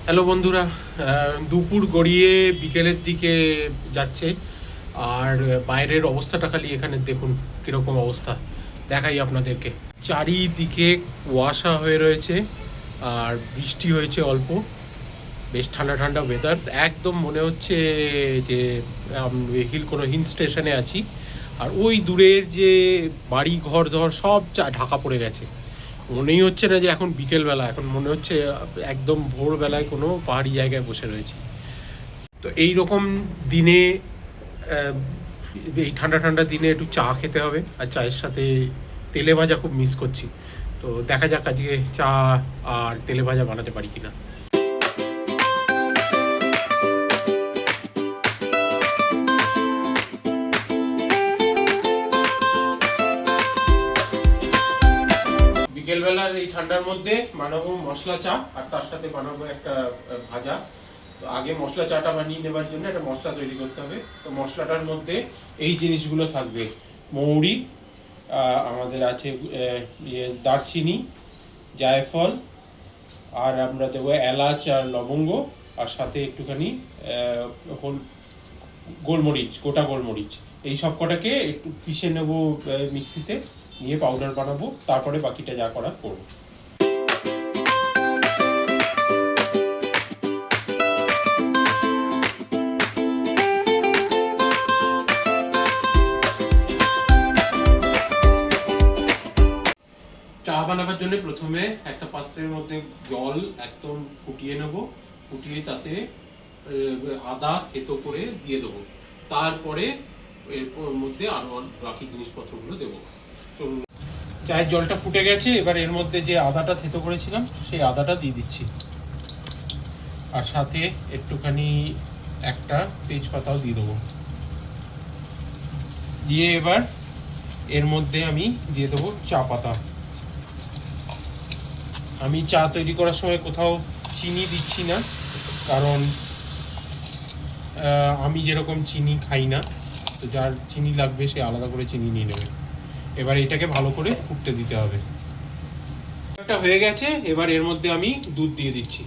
Hello বন্ধুরা, দুপুর গড়িয়ে বিকেলের দিকে যাচ্ছে। আর বাইরের অবস্থাটা খালি এখানে দেখুন কীরকম অবস্থা, দেখাই আপনাদেরকে। চারিদিকে কুয়াশা হয়ে রয়েছে আর বৃষ্টি হয়েছে অল্প। বেশ ঠান্ডা ঠান্ডা ওয়েদার, একদম মনে হচ্ছে যে কোনো হিল স্টেশনে আছি। আর ওই দূরের যে বাড়ি ঘর ধর সব ঢাকা পড়ে গেছে। মনেই হচ্ছে না যে এখন বিকেলবেলা, এখন মনে হচ্ছে একদম ভোরবেলায় কোনো পাহাড়ি জায়গায় বসে রয়েছি। তো এই রকম দিনে, এই ঠান্ডা ঠান্ডা দিনে একটু চা খেতে হবে, আর চায়ের সাথে তেলে ভাজা খুব মিস করছি। তো দেখা যাক আজকে চা আর তেলে ভাজা বানাতে পারি কিনা। বিকেলবেলার এই ঠান্ডার মধ্যে বানাবো মশলা চা, আর তার সাথে বানাবো একটা ভাজা। তো আগে মশলা চাটা বানিয়ে নেবার জন্য একটা মশলা তৈরি করতে হবে। তো মশলাটার মধ্যে এই জিনিসগুলো থাকবে: মৌরি, আমাদের আছে দারচিনি, জায়ফল, আর আমরা দেবো এলাচ আর লবঙ্গ, আর সাথে একটুখানি গোলমরিচ, গোটা গোলমরিচ। এই সব কটাকে একটু পিষে নেব মিক্সিতে, নিয়ে পাউডার বানাবো। তারপরে বাকিটা যা করা করবো। চা বানাবার জন্য প্রথমে একটা পাত্রের মধ্যে জল একদম ফুটিয়ে নেব। ফুটিয়ে তাতে আদা থেতো করে দিয়ে দেবো। তারপরে এর মধ্যে আরো বাকি জিনিসপত্রগুলো দেবো। চায়ের জলটা ফুটে গেছে, এবার এর মধ্যে যে আদাটা থেতো করেছিলাম সেই আদাটা দিয়ে দিচ্ছি, আর সাথে একটুখানি একটা তেজপাতাও দিয়ে দেবো। দিয়ে এবার এর মধ্যে আমি দিয়ে দেবো চা পাতা। আমি চা তৈরি করার সময় কোথাও চিনি দিচ্ছি না, কারণ আমি যেরকম চিনি খাই না। তো যার চিনি লাগবে সে আলাদা করে চিনি নিয়ে নেবে। এবার এটাকে ভালো করে ফুটতে দিতে হবে। একটা হয়ে গেছে, এবার এর মধ্যে আমি দুধ দিয়ে দিচ্ছি।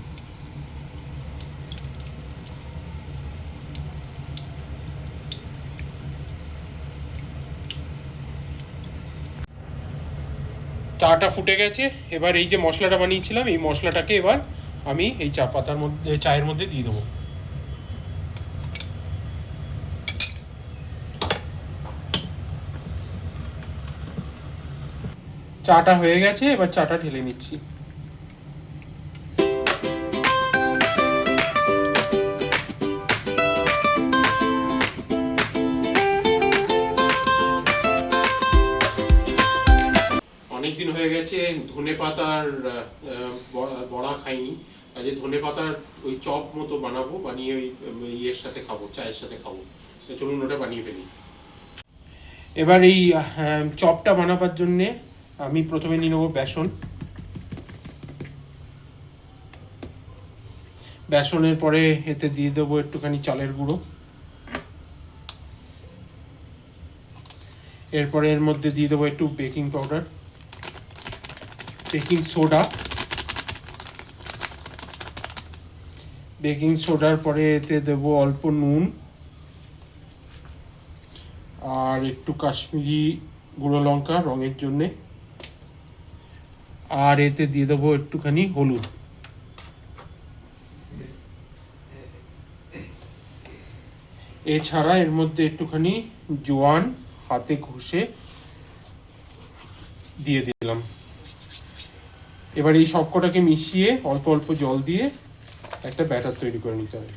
চাটা ফুটে গেছে, এবার এই যে মশলাটা বানিয়েছিলাম এই মশলাটাকে এবার আমি এই চা পাতার মধ্যে, চায়ের মধ্যে দিয়ে দেবো। চাটা হয়ে গেছে, এবার চাটা ঢেলে নিচ্ছি। অনেকদিন হয়ে গেছে ধনে পাতার বড়া খাইনি। আজকে ধনে পাতার ওই চপ মতো বানাবো, বানিয়ে ওই ইয়ের সাথে খাবো, চায়ের সাথে খাবো। চলুন ওটা বানিয়ে ফেলি। এবার এই চপটা বানাবার জন্যে আমি প্রথমে নিয়ে নেবো বেসন। বেসনের পরে এতে দিয়ে দেবো একটুখানি চালের গুঁড়ো। এরপরে এর মধ্যে দিয়ে দেবো একটু baking powder, baking soda. Baking সোডার পরে এতে দেবো অল্প নুন, আর একটু কাশ্মীরি গুঁড়ো লঙ্কা রঙের জন্যে, আর এতে দিয়ে দেবো একটুখানি হলুদ। এছাড়া এর মধ্যে একটুখানি জোয়ান হাতে ঘষে দিয়ে দিলাম। এবার এই সবকটাকে মিশিয়ে অল্প অল্প জল দিয়ে একটা ব্যাটার তৈরি করে নিতে হবে।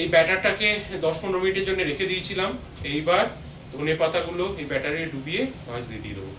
এই ব্যাটারটাকে 10-15 মিনিটের জন্য রেখে দিয়েছিলাম। এইবার ধনে পাতাগুলো এই ব্যাটারে ডুবিয়ে মাছ দিয়ে দেবো।